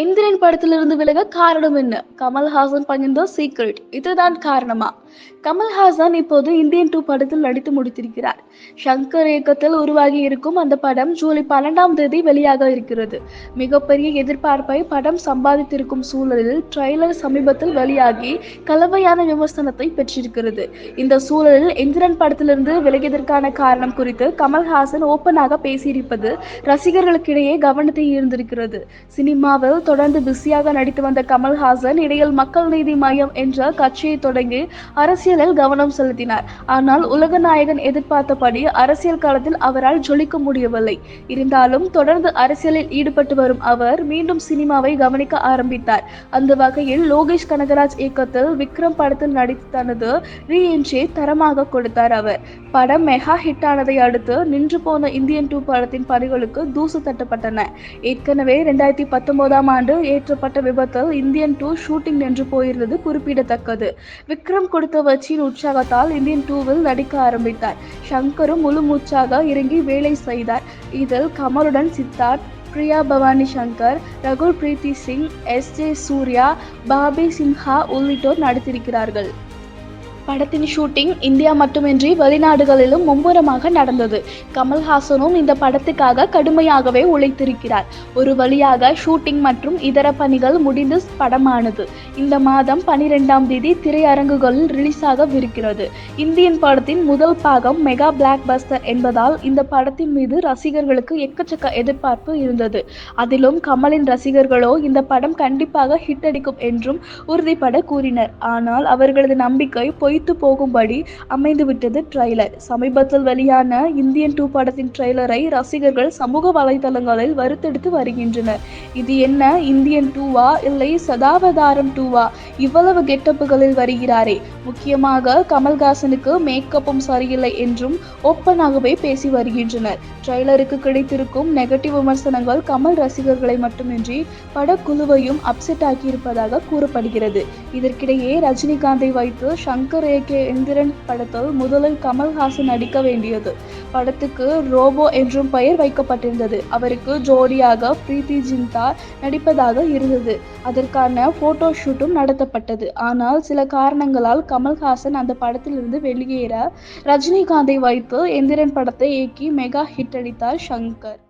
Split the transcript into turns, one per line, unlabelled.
எந்திரன் படத்திலிருந்து விலக காரணம் என்ன? கமல்ஹாசன் பகிர்ந்த சீக்ரெட். இதுதான் காரணமா? கமல்ஹாசன் இப்போது இந்தியன் 2 படத்தில் நடித்து முடித்திருக்கிறார். ஷங்கர் இயக்கத்தில் உருவாகி இருக்கும் அந்த படம் ஜூலை 12ஆம் தேதி வெளியாக இருக்கிறது. மிகப்பெரிய எதிர்பார்ப்பை படம் சம்பாதித்திருக்கும் சூழலில் ட்ரெய்லர் சமீபத்தில் வெளியாகி கலவையான விமர்சனத்தை பெற்றிருக்கிறது. இந்த சூழலில் எந்திரன் படத்திலிருந்து விலகியதற்கான காரணம் குறித்து கமல்ஹாசன் ஓப்பனாக பேசியிருப்பது ரசிகர்களுக்கிடையே கவனத்தை ஈர்த்திருக்கிறது. சினிமாவில் தொடர்ந்து பிஸியாக நடித்து வந்த கமல்ஹாசன் இடையில் மக்கள் நீதி மய்யம் என்ற கட்சியை தொடங்கி அரசியலில் கவனம் செலுத்தினார். ஆனால் உலக நாயகன் எதிர்பார்த்தபடி அரசியல் களத்தில் அவரால் ஜொலிக்க முடியவில்லை. இருந்தாலும் தொடர்ந்து அரசியலில் ஈடுபட்டு வரும் அவர் மீண்டும் சினிமாவை கவனிக்க ஆரம்பித்தார். அந்த வகையில் லோகேஷ் கனகராஜ் இயக்கத்தில் விக்ரம் படத்தில் நடித்து தனது ரீஎன்ட்ரியை தரமாக கொடுத்தார் அவர். படம் மெகா ஹிட் ஆனதை அடுத்து நின்று போன இந்தியன் 2 படத்தின் பணிகளுக்கு தூசு தட்டப்பட்டன. ஏற்கனவே 2019ஆம் ஆண்டு ஏற்பட்ட விபத்தில் இந்தியன் 2 ஷூட்டிங் நின்று போயிருந்தது குறிப்பிடத்தக்கது. விக்ரம் கொடுத்த வெற்றியின் உற்சாகத்தால் இந்தியன் 2வில் நடிக்க ஆரம்பித்தார். ஷங்கரும் முழு மூச்சாக இறங்கி வேலை செய்தார். இதில் கமலுடன் சித்தார்த், பிரியா பவானி சங்கர், ரகுல் பிரீத்தி சிங், எஸ்.ஜே. சூர்யா, பாபி சிம்ஹா உள்ளிட்டோர் நடித்திருக்கிறார்கள். படத்தின் ஷூட்டிங் இந்தியா மட்டுமின்றி வெளிநாடுகளிலும் மும்முரமாக நடந்தது. கமல்ஹாசனும் இந்த படத்துக்காக கடுமையாகவே உழைத்திருக்கிறார். ஒரு வழியாக ஷூட்டிங் மற்றும் இதர பணிகள் முடிந்து படமானது இந்த மாதம் 12ஆம் தேதி திரையரங்குகளில் ரிலீஸாகவிருக்கிறது. இந்தியன் படத்தின் முதல் பாகம் மெகா பிளாக் பஸ்டர் என்பதால் இந்த படத்தின் மீது ரசிகர்களுக்கு எக்கச்சக்க எதிர்பார்ப்பு இருந்தது. அதிலும் கமலின் ரசிகர்களோ இந்த படம் கண்டிப்பாக ஹிட் அடிக்கும் என்றும் உறுதிபட கூறினர். ஆனால் அவர்களது நம்பிக்கை பொய்த்து போகும்படி அமைந்துவிட்டது ட்ரெய்லர். சமீபத்தில் வெளியான இந்தியன் 2 படத்தின் ட்ரெய்லரை ரசிகர்கள் சமூக வலைதளங்களில் வறுத்தெடுத்து வருகின்றனர். இது என்ன இந்தியன் 2வா இல்லை சதாவதாரம் 2வா? இவ்வளவு கெட்டப்புகளில் வருகிறாரே. முக்கியமாக கமல்ஹாசனுக்கு மேக்கப்பும் சரியில்லை என்றும் ஓப்பனாகவே பேசி வருகின்றனர். ட்ரெய்லருக்கு கிடைத்திருக்கும் நெகட்டிவ் விமர்சனங்கள் கமல் ரசிகர்களை மட்டுமின்றி படக்குழுவையும் அப்செட் ஆக்கியிருப்பதாக கூறப்படுகிறது. இதற்கிடையே ரஜினிகாந்தை வைத்து ஷங்கர் இயக்கிய எந்திரன் படத்தில் முதலில் கமல்ஹாசன் நடிக்க வேண்டியது. படத்துக்கு ரோபோ என்றும் பெயர் வைக்கப்பட்டிருந்தது. அவருக்கு ஜோடியாக பிரீத்தி ஜிந்தா நடிப்பதாக இருந்தது. அதற்கான போட்டோ ஷூட்டும் நடத்தப்பட்டது. ஆனால் சில காரணங்களால் கமல்ஹாசன் அந்த படத்திலிருந்து வெளியேற ரஜினிகாந்தை வைத்து எந்திரன் படத்தை இயக்கி மெகா ஹிட் அடித்தார் ஷங்கர்.